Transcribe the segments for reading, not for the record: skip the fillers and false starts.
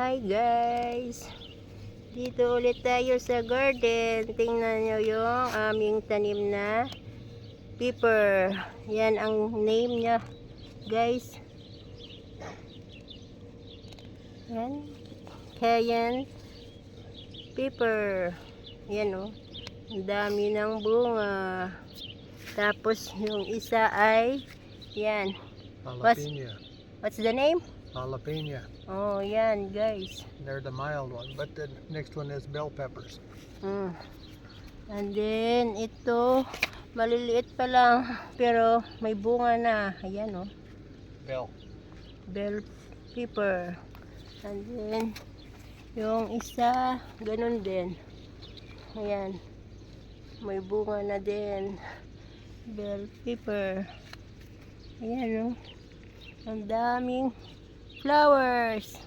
Hi guys! Dito ulit tayo sa garden. Tingnan nyo yung aming tanim na pepper. Yan ang name niya guys. Yan. Cayenne pepper. Yan o. Ang dami ng bunga. Tapos yung isa ay yan. Jalapeno. What's the name? Jalapeno. Oh, yan guys. They're the mild one, but the next one is bell peppers. And then ito maliliit pa lang pero may bunga na. Ayan oh. Bell pepper. And then yung isa ganun din. Ayan. May bunga na din. Bell pepper. Ayan oh. Ang daming flowers.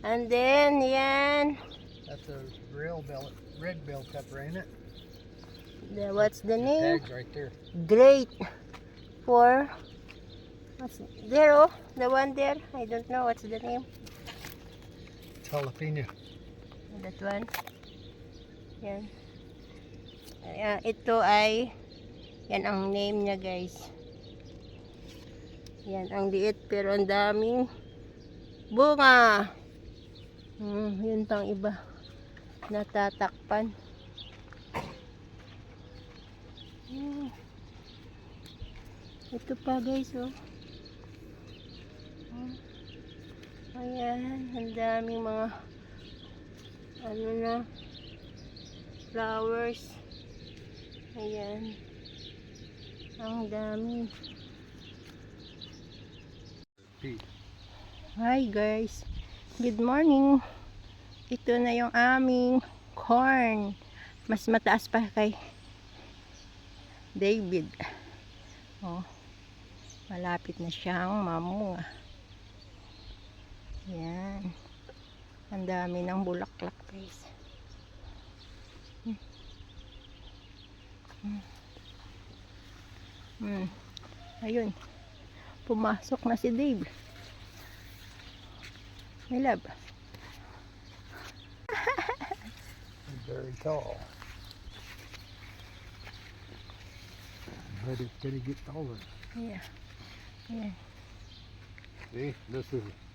And then yan. That's a real red bell pepper, ain't it? What's the name? Tag's right there. Great for what's there? Oh, the one there. I don't know what's the name. It's jalapeno. That one. Yan. Ito ay yan ang name niya guys. Yan ang liit pero ang daming bunga. Yun pang iba natatakpan. Ito pa guys oh. Ayan, ang daming mga ano na flowers. Ayan. Ang dami. Hi guys. Good morning. Ito na yung aming corn. Mas mataas pa kay David. Oh. Malapit na siyang mamunga. Yan. Ang dami ng bulaklak guys. Ayun. Pumasok na si Dave. My love. Very tall. But it's gonna get taller. Yeah. Yeah. See, this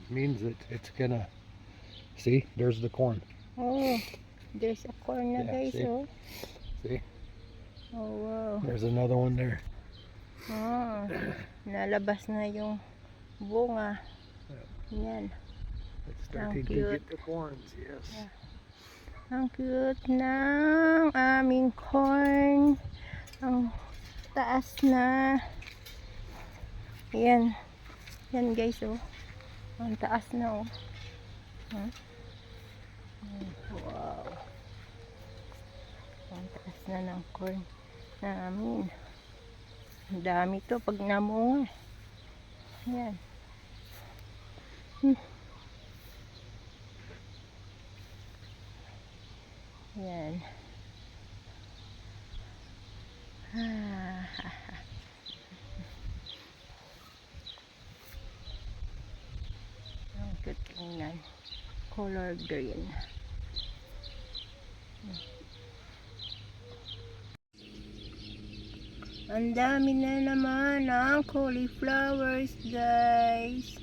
means that it's gonna. See, there's the corn. Oh, there's a corn na guys. See? Oh. See, Oh wow. there's another one there. Nalabas na yung bunga. Yan. It's starting to cute. get the corns. Yes. Yeah. Ang cute ng aming corn. Ang taas na. Yan. Yan guys oh. Ang taas na oh. Wow. Ang taas na ng corn namin. Ang dami to pag namunga. Yan. Yan. Ang cute tingnan. Color green. Ang dami na naman ng cauliflowers guys.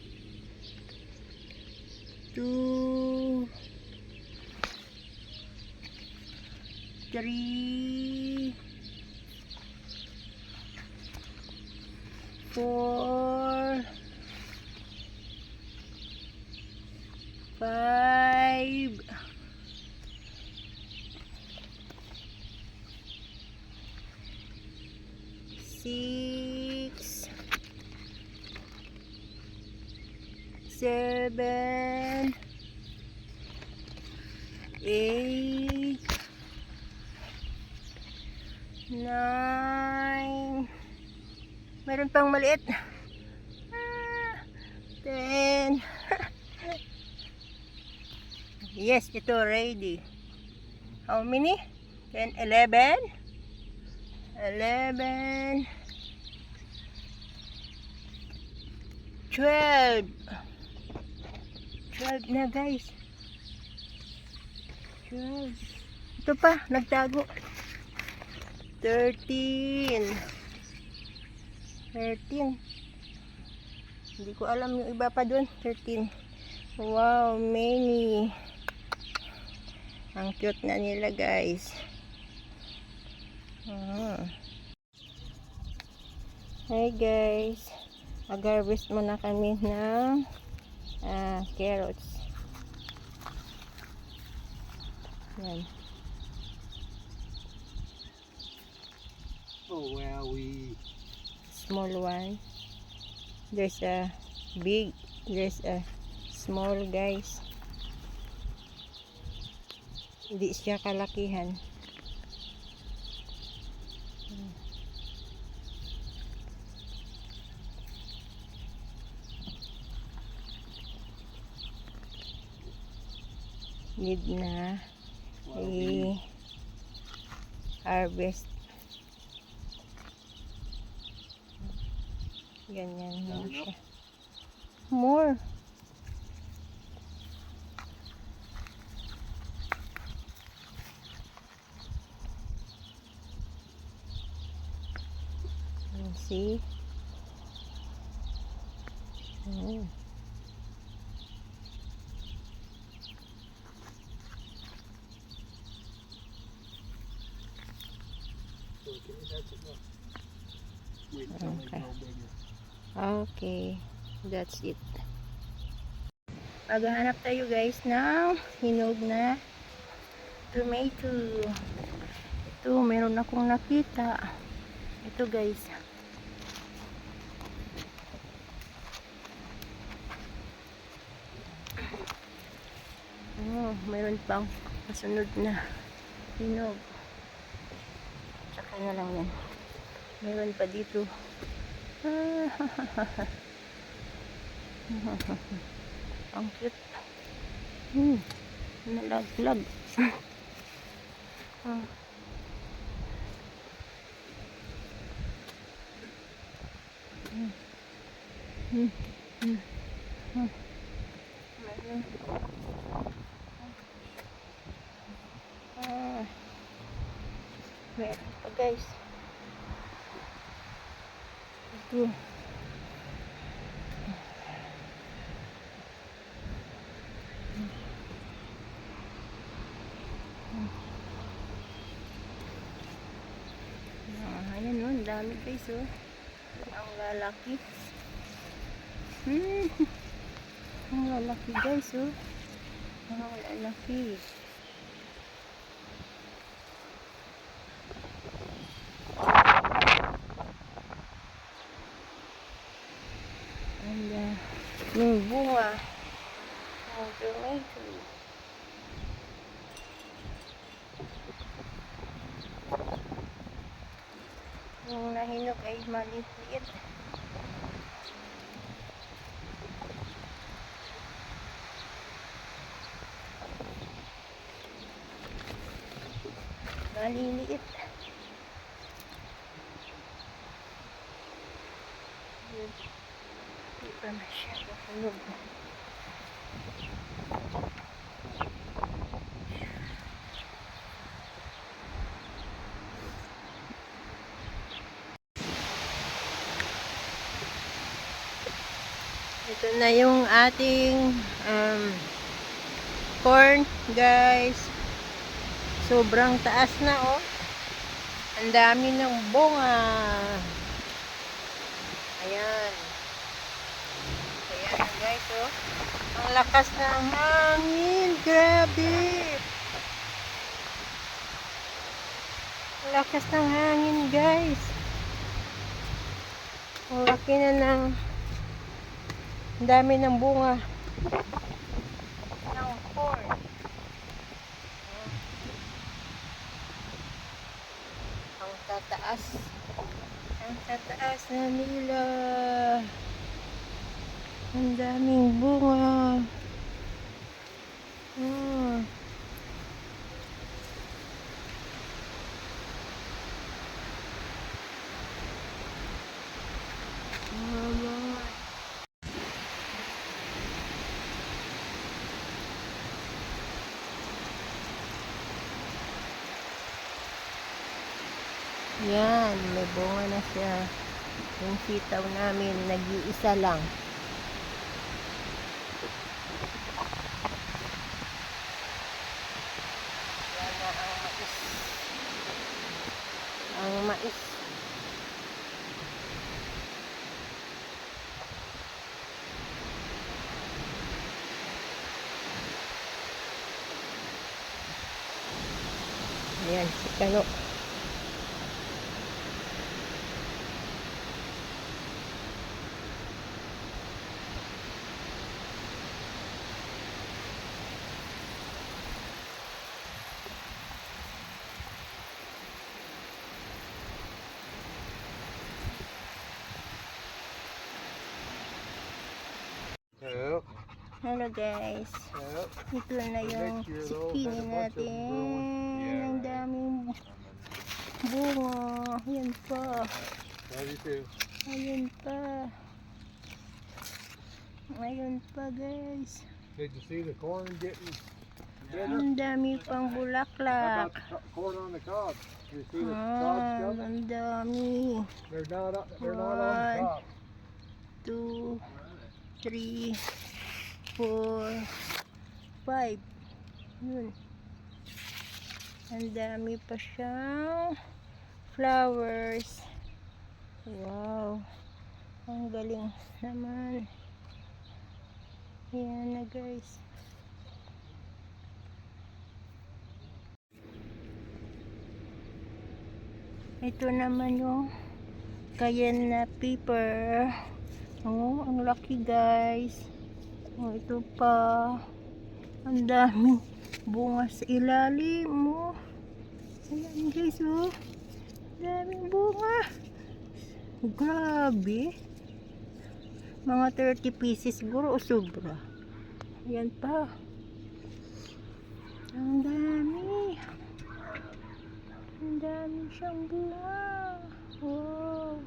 2 3 4 5 6 7 8 9 meron pang maliit 10 yes, ito ready. How many? 10, 11 12 na guys. 12. Ito pa, nagtago. 13. 13. Hindi ko alam yung iba pa dun. 13. Wow, many. Ang cute na nila, guys. Hi, guys. Mag-harvest muna kami ng carrots. Yan. Oh, wow, Small one. There's a big. There's a small, guys. Hindi siya kalakihan. Need na i-harvest. Ganyan lang siya. More. See? Oh. Okay, that's it. Maghahanap tayo, guys, ng hinog na tomato. Ito, meron akong nakita. Ito, guys. Oh, meron pang kasunod na hinog. Tsaka na lang yan. Meron pa dito. Ang cute. Nalaglag. Meron pa, guys. Ito. Ayan o, ang dami, guys, oh. Ang lalaki. Ang lalaki, guys, oh. Ang lalaki. And yung bunga ng tomato. Yung nahinog ay maliit. Maliliit. Hindi pa masyado hinog. Ito na yung ating corn, guys. Sobrang taas na, oh. Ang dami ng bunga. Ayan. Ayan na, guys, oh. Ang lakas ng hangin. Grabe. Ang lakas ng hangin, guys. Ang laki na ng ang dami ng bunga ng corn. Ang tataas. Ang tataas na nila. Ang daming bunga. Yan, may bunga na siya. Yung sitaw namin, nag-iisa lang. Yan na ang mais. Ang mais. Ayan, si Kano. Yep. Hello guys. Yep. Ito na yung Next year, though, zucchini had a bunch of them natin. growing. Ang daming bunga. Ayan pa. Love you too. Ayun pa. Ayun pa guys. Did you see the corn getting bigger? Ang dami pang How bulaklak. about the corn on the cob? You see the cobs coming? Ang dami. They're not on the One. cob. 2, 3, 4, 5. Yun. Ang dami pa siyang flowers. Wow. Ang galing naman. Ayan na guys. Ito naman yung cayenne pepper. Oh, ang laki guys. Oh, ito pa. Ang daming bunga sa ilalim mo. Ayan guys, oh. Daming bunga. Grabe. Mga 30 pieces siguro o sobra. Ayan pa. Ang dami. Ang dami siyang bunga. Wow.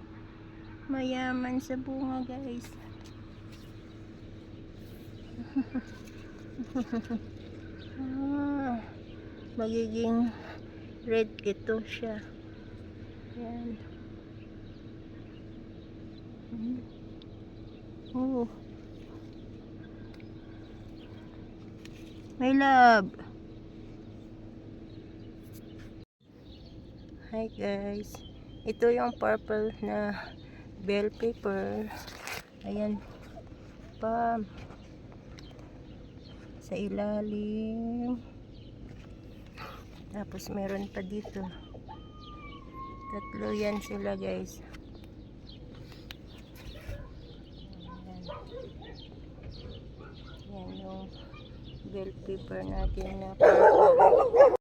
Mayaman sa bunga guys. Magiging red ito siya. Yan. Oh. My love. Hi guys. Ito yung purple na bell pepper. Ayan pa sa ilalim. Tapos meron pa dito. Tatlo yan sila guys. Ayan yung bell pepper natin na purple.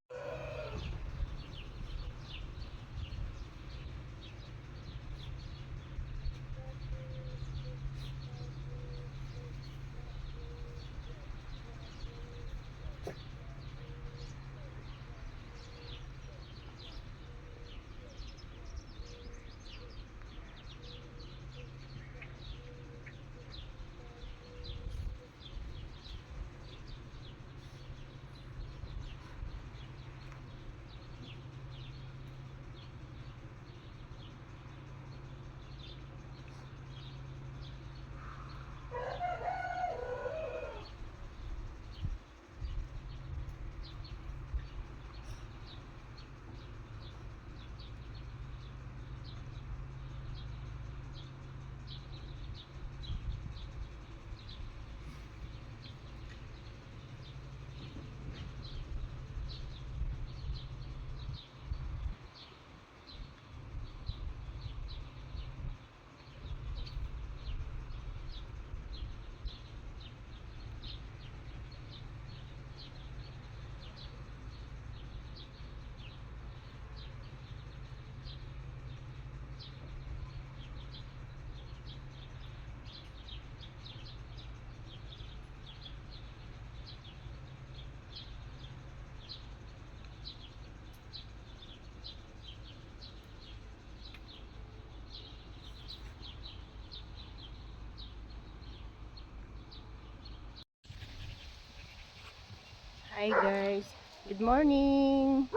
Hi guys, good morning.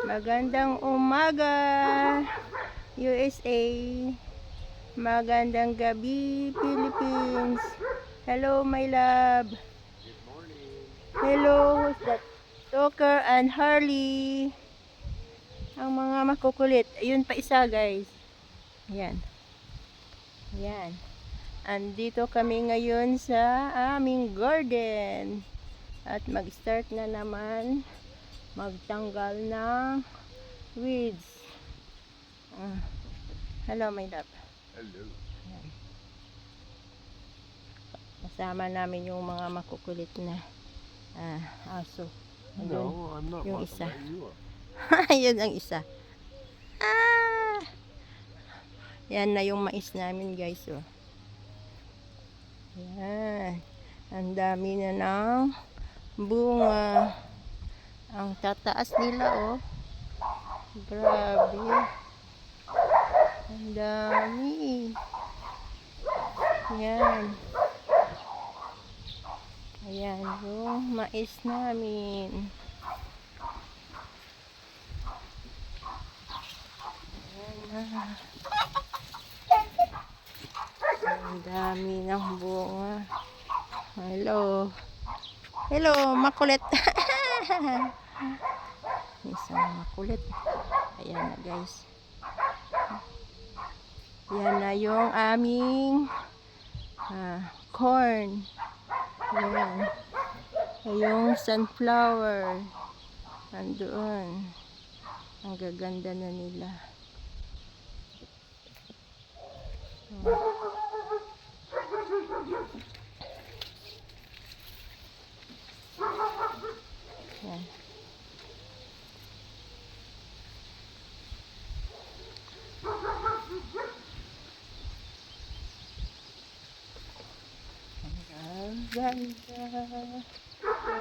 Magandang umaga, USA. Magandang gabi, Philippines. Hello, my love. Good morning. Hello, who's that? Tucker and Harley. Ang mga makukulit. Ayun pa isa, guys. Ayan. Ayan. Andito kami ngayon sa aming garden. At mag-start na naman magtanggal ng weeds. Hello, my love. Hello. Ayan. Kasama namin yung mga makukulit na aso. Andun, No, I'm not. yung Mama. isa. You are. Yun ang isa. Yan na yung mais namin, guys. Oh. Yan. Ang dami na ng bunga. Ang tataas nila, oh. Grabe. Ang dami. Yan. Ayan yung mais namin. Ayan na. Ang dami ng bunga. Hello. Hello, makulit. Isang makulit. Ayan na, guys. Yan na yung aming corn. Ayan. Yung sunflower. Nandoon. Ang gaganda na nila. Yan. Ang ganda yung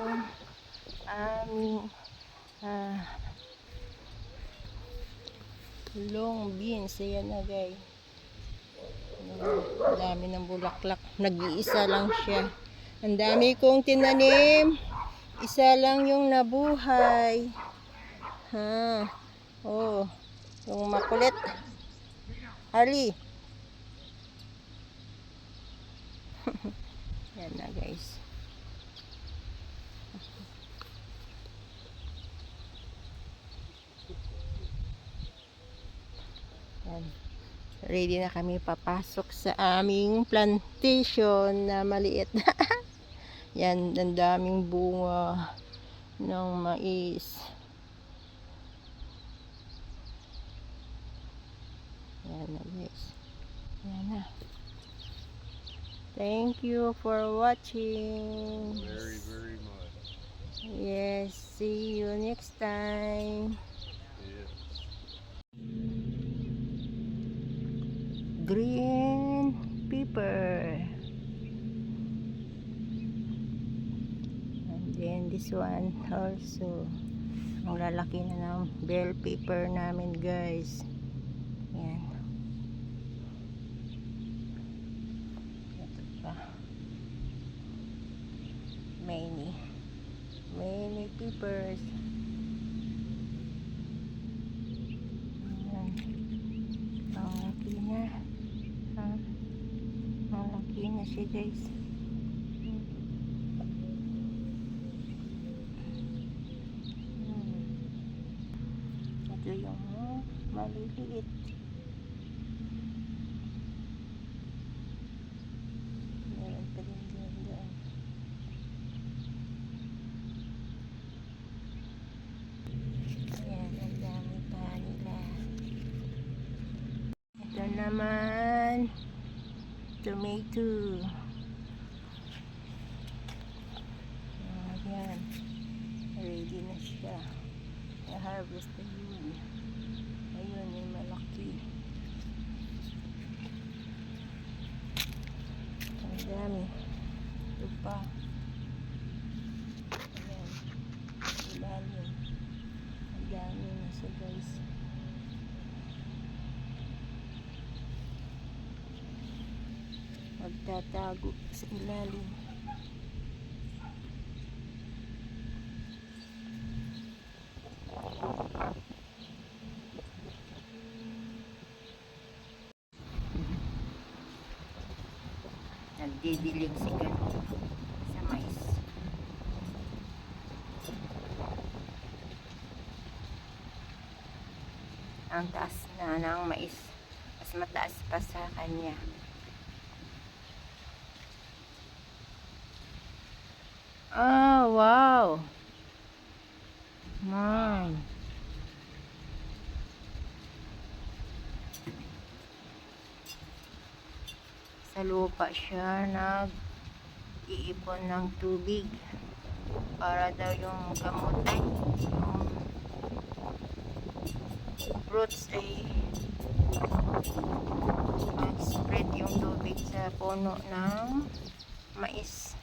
aming long beans. Ayan na, guys. Ang dami ng bulaklak. Nag-iisa lang siya. Ang dami kong tinanim. Isa lang yung nabuhay. Oh, yung makulit. Harley. Yan na, guys. Yan. Ready na kami papasok sa aming plantation na maliit. Yan, ang daming bunga ng mais. Yan na, guys. Yan na. Thank you for watching. Very, very much. Yes, see you next time. Yes. Green pepper. And then this one also. Ang lalaki na ng bell pepper namin, guys. Yan. Ito pa. Many peppers. Ayan. Ang laki na. Malaki na siya, guys. Ito yung maliliit. Meron pa din doon. Ayan, ang dami pa nila. Ito naman, tomato. Ayan, ready na siya. Na-harvest na yun. Ayun, yung malaki. Ang dami. Ito pa. Ayan, ilalim. Ang dami na siya, guys. Magtatago sa ilalim. nagdidilig si Gano sa mais. Ang taas na ng mais. Mas mataas pa sa kanya. Oh, wow. Man. Sa lupa siya nag-iipon ng tubig para daw yung kamote, yung fruits ay mag-spread yung tubig sa puno ng mais.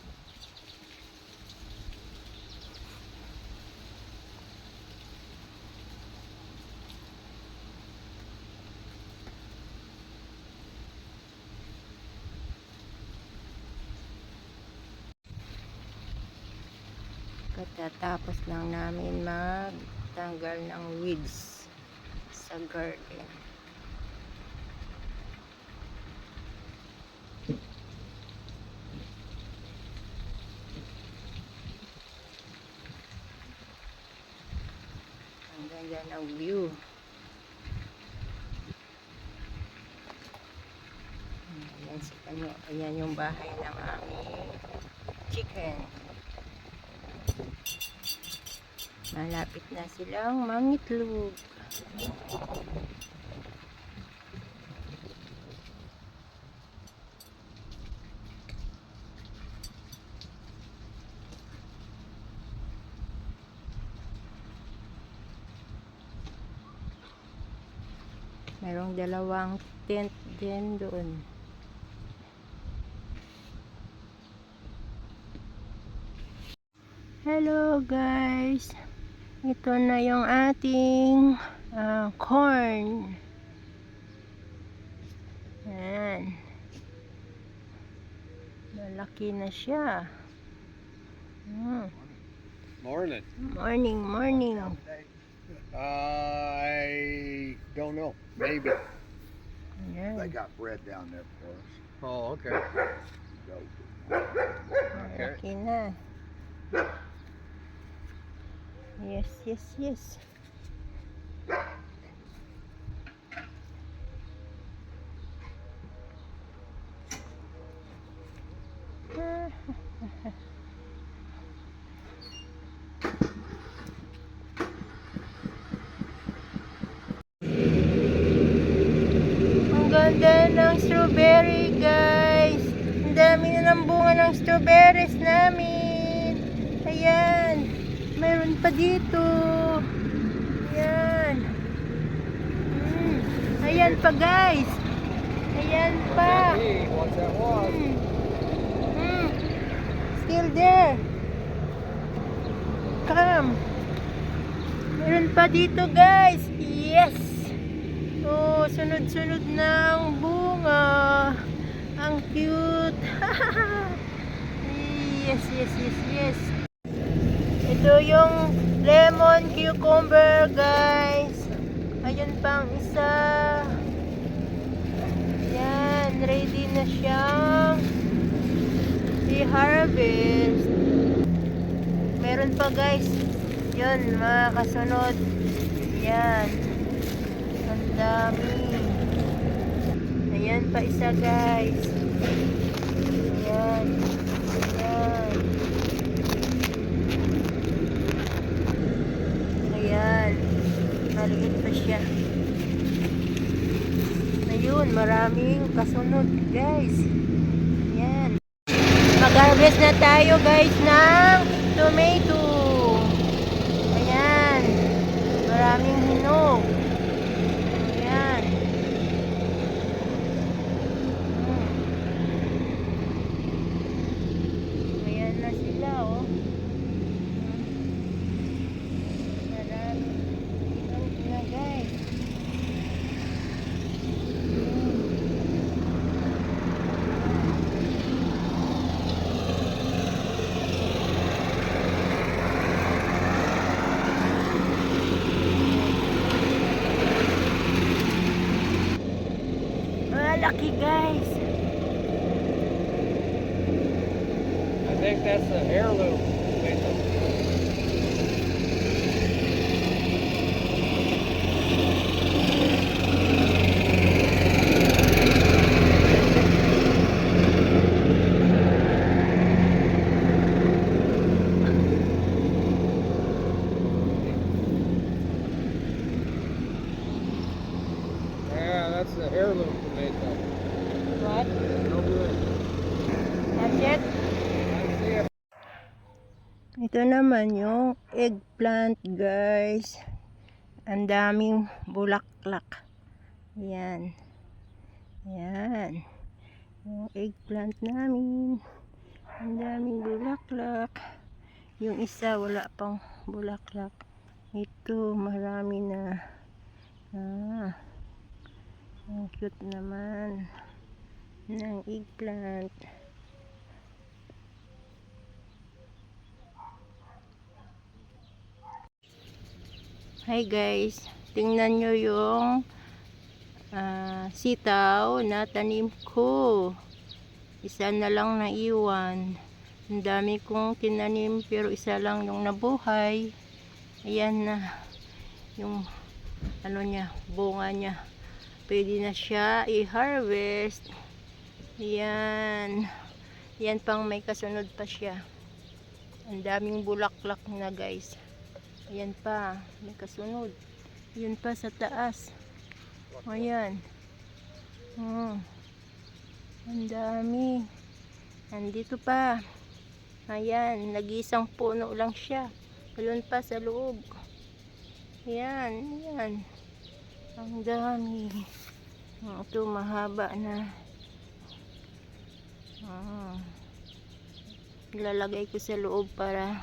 Katatapos lang namin magtanggal ng weeds sa garden. Ang ganda ng view. Ayan si Kano. Ayan yung bahay ng aming chicken. Malapit na silang mangitlog. Merong dalawang tent din doon. Hello guys, ito na yung ating corn. Ayan, malaki na siya. Morning. Morning, morning. I don't know. Maybe. Ayan. They got bread down there for us. Oh, okay. Go. Malaki na. Yes, yes, yes. Ang ganda ng strawberry, guys. Ang dami na ng bunga ng strawberries namin. Ayan. Mayroon pa dito. Ayan. Ayan pa, guys. Ayan pa. What's that was? Still there. Come. Meron pa dito, guys. Yes. Oh, sunod-sunod ng bunga. Ang cute. Yes, yes, yes, yes. Ito yung lemon cucumber, guys. Ayun pang isa. Yan, ready na siyang i-harvest. Meron pa, guys. Yun, mga kasunod. Yan. Ang dami. Ayan pa isa, guys. Ayan. Ayan. Ayan. Maliit pa siya. Ayun, maraming kasunod, guys. Ayan. Mag-harvest na tayo, guys, ng tomato. Ayan. Maraming hinog. Ayan. Ayan na sila, oh. Maraming hinog na, guys. think that's the heirloom tomato. Yeah, that's the heirloom tomato. What? No good. That's it? That's it. Ito naman yung eggplant, guys. Ang daming bulaklak. Yan. Yan. Yung eggplant namin. Ang daming bulaklak. Yung isa wala pang bulaklak. Ito marami na. Ang cute naman ng eggplant. Hi guys, tingnan nyo yung sitaw na tanim ko. Isa na lang naiwan. Ang dami kong tinanim pero isa lang yung nabuhay. Ayan na yung ano niya, bunga niya. Pwede na siya i-harvest. Ayan. Yan pang may kasunod pa siya. Ang daming bulaklak na guys. Ayan pa, may kasunod. Yun pa sa taas. Ayan. Ang dami. Andito pa. Ayan, nag-isang puno lang siya. Ayun pa sa loob. Ayan, ayan. Ang dami. Ito mahaba na. Ilalagay ko sa loob para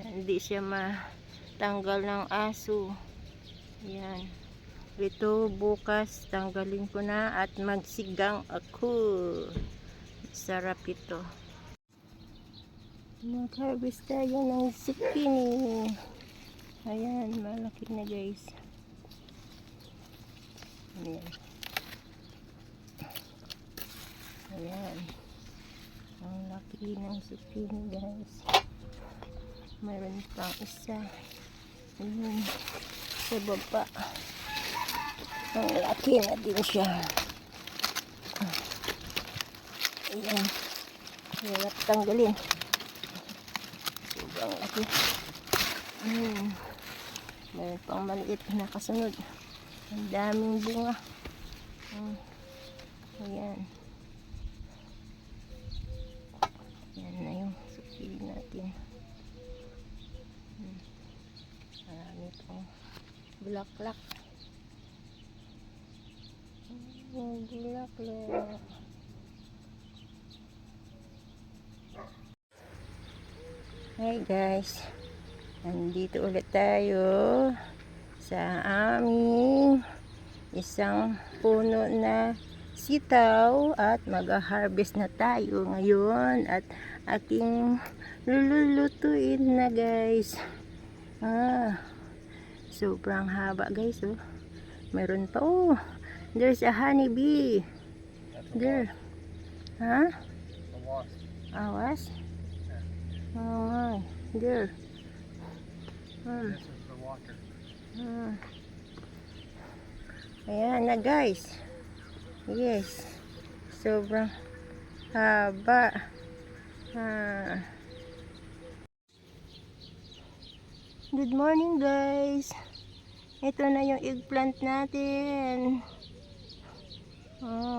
hindi siya matanggal ng aso. Ayan. Ito bukas tanggalin ko na at magsigang ako. Sarap ito. Mag-harvest tayo ng zucchini. Ayan, malaki na guys. Ayan. Ayan. Ang laki ng zucchini guys. Mayroon pang isa. Ayan. Sa baba. Ang laki na din siya. Ayan. Hirap tanggalin. Sobrang laki. Mayroon pang maliit na kasunod. Ang daming bunga. Ayan. Yan na yung zucchini natin. Marami pang bulaklak. Bulaklak. Hi guys. Nandito ulit tayo sa aming isang puno na sitaw at mag-harvest na tayo ngayon at aking lulutuin na guys. Sobrang haba guys. Meron pa there's a honeybee there. The wasp. Awas? Oh, there. This is the water. Ayan na guys. Yes. Sobrang haba. Good morning guys. Ito na yung eggplant natin.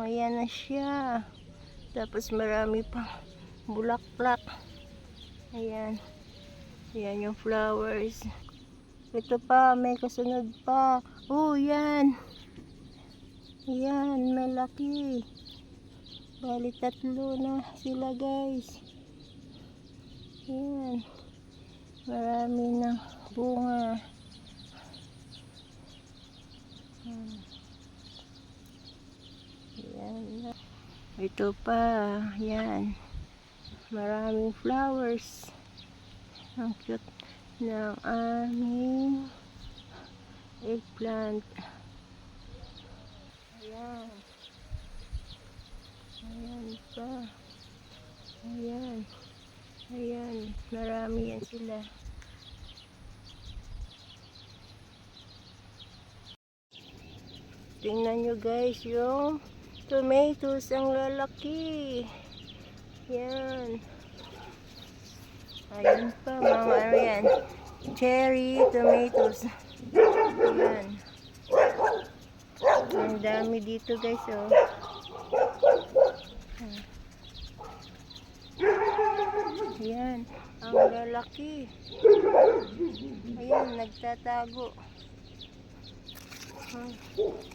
Ayan na siya. Tapos marami pang bulaklak. Ayan. Ayan yung flowers. Ito pa, may kasunod pa. Yan. Yan, malaki. Bali 3 na sila guys. Yan. Marami ng bunga. Yan. Ito pa, yan. Maraming flowers. Ang cute ng aming eggplant. Ayan. Ayan pa. Ayan. Ayan, marami yan sila. Tingnan nyo guys yung tomatoes, ang lalaki. Yan. Ayun pa, mga ano yan. Cherry tomatoes. Yan. Ang dami dito guys, oh. Yan. Ang lalaki. Ayan, nagtatago.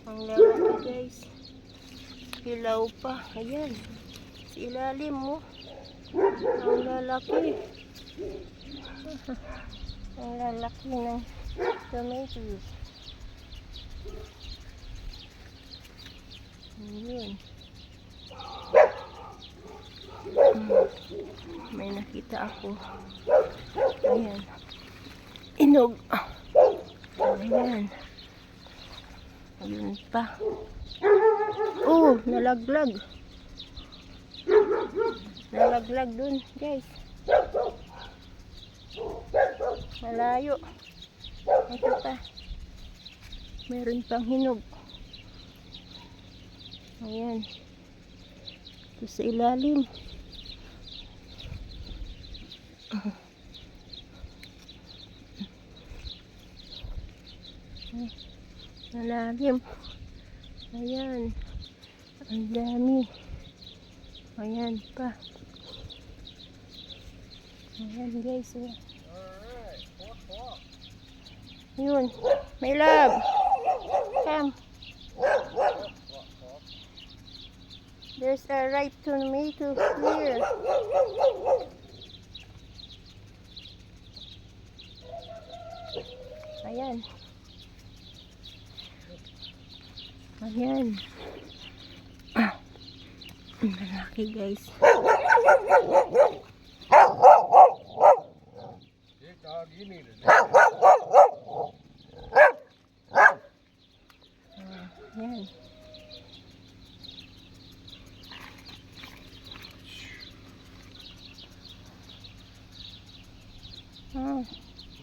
Ang lalaki guys. Hilaw pa. Ayan. Sa ilalim mo. Ang lalaki. Ang lalaki ng tomatoes. Ayan. May nakita ako. Ayan. Inog. Ayan. Ayun pa. Oh, nalaglag. Nalaglag dun, guys. Malayo. Ito pa. Meron pang hinog. Ayan. Ito sa ilalim. Malalim. Ayan. Ang dami. Ayan pa. Ayan guys. Yun. My love. Come. There's a ripe tomato here. Ayan. Ayan. Malaki guys. Big dog, you need it. Ayan. Oh,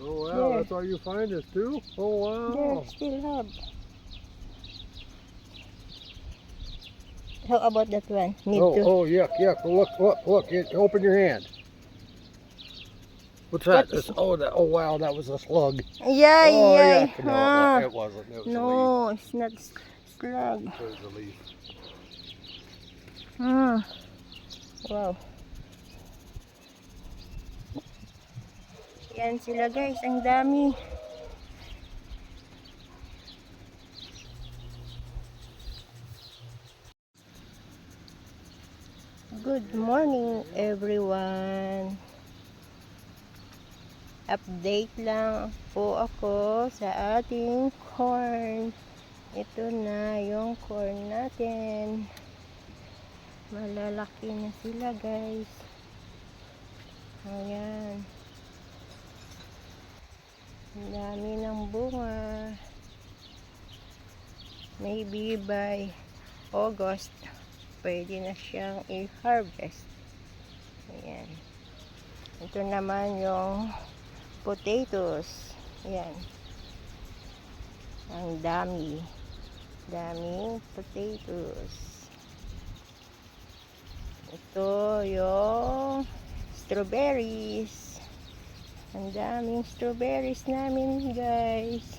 Oh wow, There. that's all you find is two? Oh there wow. still have. How about that one? Need to. Oh yuck, yuck. Look, open your hand. What's that? What's- Oh wow, that was a slug. Yeah, Oh yeah. yuck. No, Ah. it wasn't. It was a leaf. No, it's not slug. It was a leaf. Wow. Yan sila guys, ang dami. Good morning everyone. Update lang po ako sa ating corn. Ito na yung corn natin. Malalaki na sila guys. Ayan. Ang dami ng bunga. Maybe by August, pwede na siyang i-harvest. Ayan. Ito naman yung potatoes. Ayan. Ang dami. Daming potatoes. Ito yung strawberries. Ang daming strawberries namin guys.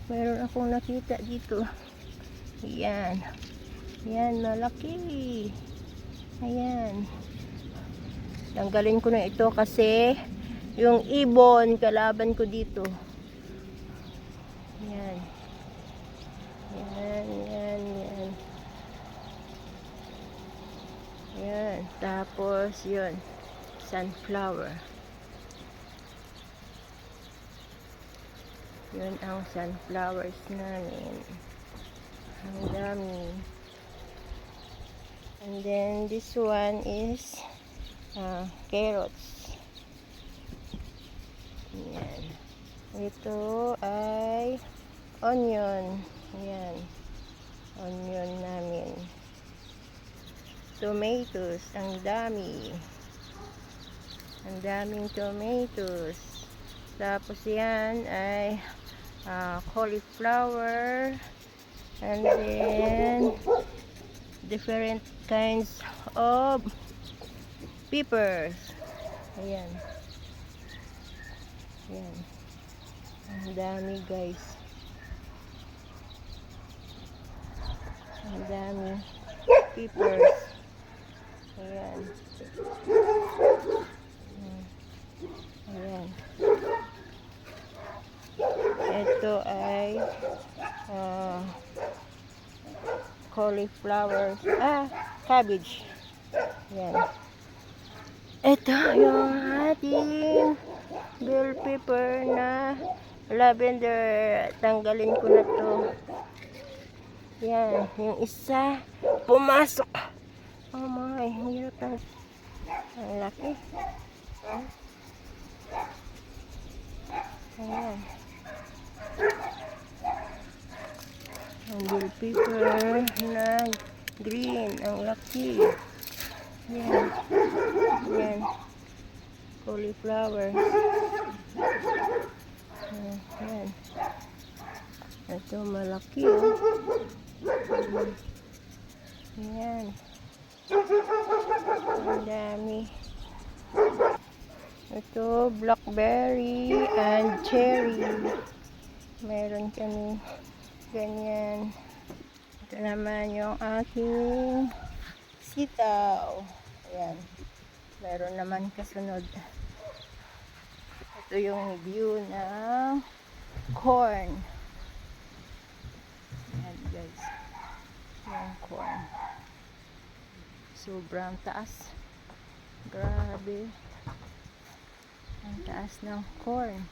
Meron akong nakita dito. Ayan. Ayan, malaki. Ayan. Tanggalin ko na ito kasi yung ibon kalaban ko dito. Ayan. Ayan, ayan, ayan. Ayan. Tapos yun. Sunflower. Yun ang sunflowers namin. Ang dami. And then this one is carrots. Ayan. Ito ay onion. Ayan. Onion namin. Tomatoes. Ang dami. Ang daming tomatoes. Tapos yan ay cauliflower. And then different kinds of peppers. Ayan. Ayan. Ang dami guys. Ang dami peppers. Ayan. Ayan. Ito ay cauliflower. Cabbage. Ayan. Ito yung ating bell pepper na lavender. Tanggalin ko na to. Yan. Yung isa pumasok. Oh my. Hirap na. Ang laki. Ayan. Ang bell pepper na green. Ang laki. Yan. Yan. Cauliflower. Yan. Ito malaki oh. Yan. Ang dami. Ito blackberry and cherry. Meron kami ganyan. Ito naman yung aking sitaw. Ayan. Meron naman kasunod. Ito yung view ng corn. Ayan guys. Yung corn. Sobrang taas. Grabe. Ang taas ng corn.